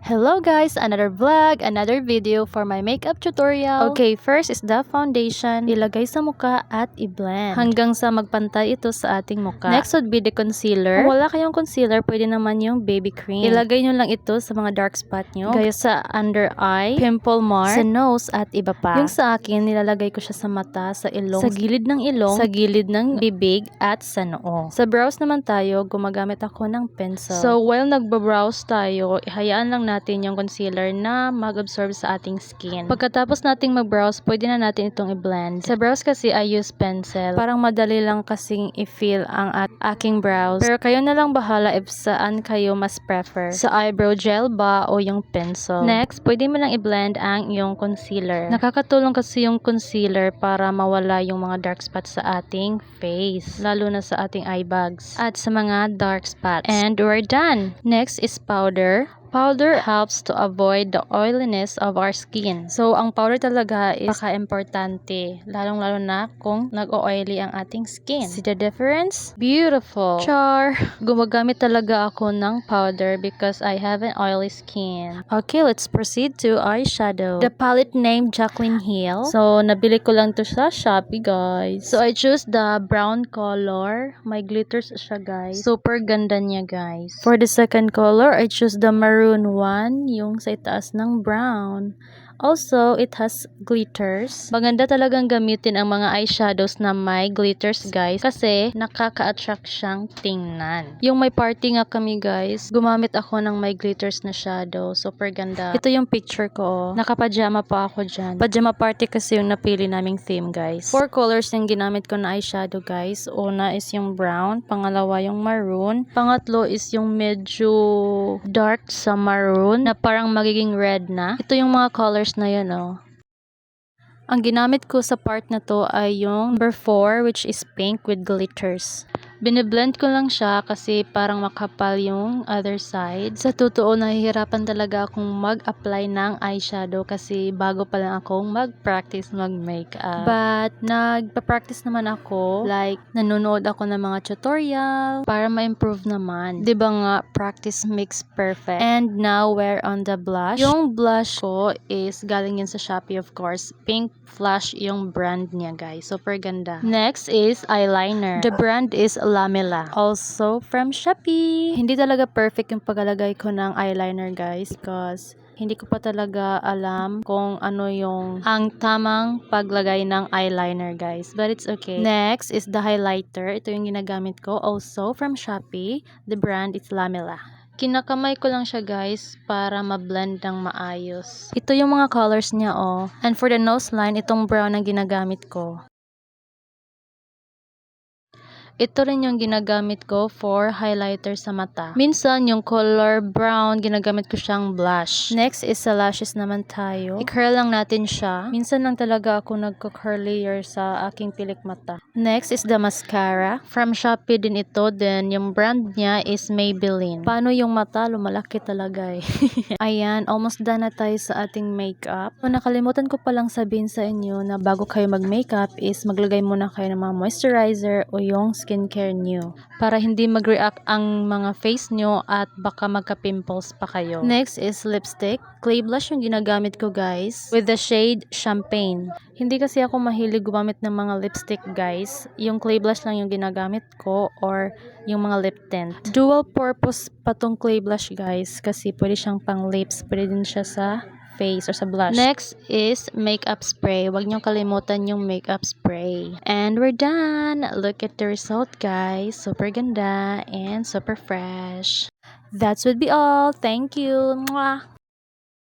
Hello guys, another vlog, another video for my makeup tutorial. Okay, first is the foundation. Ilagay sa muka at i-blend hanggang sa magpantay ito sa ating muka. Next would be the concealer. Kung wala kayong concealer, pwede naman yung baby cream. Ilagay nyo lang ito sa mga dark spot nyo, gaya sa under eye, pimple mark, sa nose at iba pa. Yung sa akin, nilalagay ko siya sa mata, sa ilong, sa gilid ng ilong, sa gilid ng bibig at sa noo. Sa brows naman tayo, gumagamit ako ng pencil. So while nagba-brows tayo, ihayaan lang natin yung concealer na mag-absorb sa ating skin. Pagkatapos nating mag-brows, pwede na natin itong i-blend. Sa brows kasi, I use pencil. Parang madali lang kasing i-fill ang aking brows. Pero kayo na lang bahala if saan kayo mas prefer. Sa eyebrow gel ba o yung pencil. Next, pwede mo lang i-blend ang yung concealer. Nakakatulong kasi yung concealer para mawala yung mga dark spots sa ating face. Lalo na sa ating eye bags. At sa mga dark spots. And we're done. Next is powder. Powder helps to avoid the oiliness of our skin. So, ang powder talaga is paka-importante. Lalong-lalo na kung nag-o-oily ang ating skin. See the difference? Beautiful! Char! Gumagamit talaga ako ng powder because I have an oily skin. Okay, let's proceed to eyeshadow. The palette named Jaclyn Hill. So, nabili ko lang to sa Shopee, guys. So, I choose the brown color. May glitters siya, guys. Super ganda niya, guys. For the second color, I choose the maroon one, yung sa itaas ng brown. Also, it has glitters. Maganda talagang gamitin ang mga eyeshadows na may glitters, guys, kasi nakaka-attract siyang tingnan. Yung may party nga kami, guys, gumamit ako ng may glitters na shadow. Super ganda. Ito yung picture ko. Naka-pajama pa ako dyan. Pajama party kasi yung napili naming theme, guys. 4 colors yung ginamit ko na eyeshadow, guys. Una is yung brown. Pangalawa yung maroon. Pangatlo is yung medyo dark sa maroon na parang magiging red na. Ito yung mga colors na yun, oh. Ang ginamit ko sa part na to ay yung number 4, which is pink with glitters. Biniblend ko lang siya kasi parang makapal yung other side. Sa totoo, nahihirapan talaga akong mag-apply ng eyeshadow kasi bago pa lang akong mag-practice mag-makeup. But, nagpa-practice naman ako. Like, nanonood ako ng mga tutorial para ma-improve naman. Diba nga, practice makes perfect. And now, we're on the blush. Yung blush ko is galing yun sa Shopee, of course. Pink Flash yung brand niya, guys. Super ganda. Next is eyeliner. The brand is Lamela. Also from Shopee. Hindi talaga perfect yung paglalagay ko ng eyeliner, guys, because hindi ko pa talaga alam kung ano yung ang tamang paglagay ng eyeliner, guys. But it's okay. Next is the highlighter. Ito yung ginagamit ko. Also from Shopee. The brand is Lamela. Kinakamay ko lang siya, guys, para ma-blend ng maayos. Ito yung mga colors niya, oh. And for the nose line, itong brown ang ginagamit ko. Ito rin yung ginagamit ko for highlighter sa mata. Minsan, yung color brown, ginagamit ko siyang blush. Next is sa lashes naman tayo. I-curl lang natin siya. Minsan lang talaga ako nagko-curlier sa aking pilik mata. Next is the mascara. From Shopee din ito. Then, yung brand niya is Maybelline. Paano yung mata? Lumalaki talaga eh. Ayan, almost done na tayo sa ating makeup. So, nakalimutan ko palang sabihin sa inyo na bago kayo mag-makeup is maglagay muna kayo ng mga moisturizer o yung skincare nyo para hindi mag-react ang mga face nyo at baka magka-pimples pa kayo. Next is lipstick. Clay blush yung ginagamit ko, guys, with the shade Champagne. Hindi kasi ako mahilig gumamit ng mga lipstick, guys. Yung clay blush lang yung ginagamit ko or yung mga lip tint. Dual purpose pa tong clay blush, guys, kasi pwede siyang pang lips, pwede din siya sa face or sa blush. Next is makeup spray. Huwag niyong kalimutan yung makeup spray. And we're done. Look at the result, guys. Super ganda and super fresh. That would be all. Thank you. Mwah!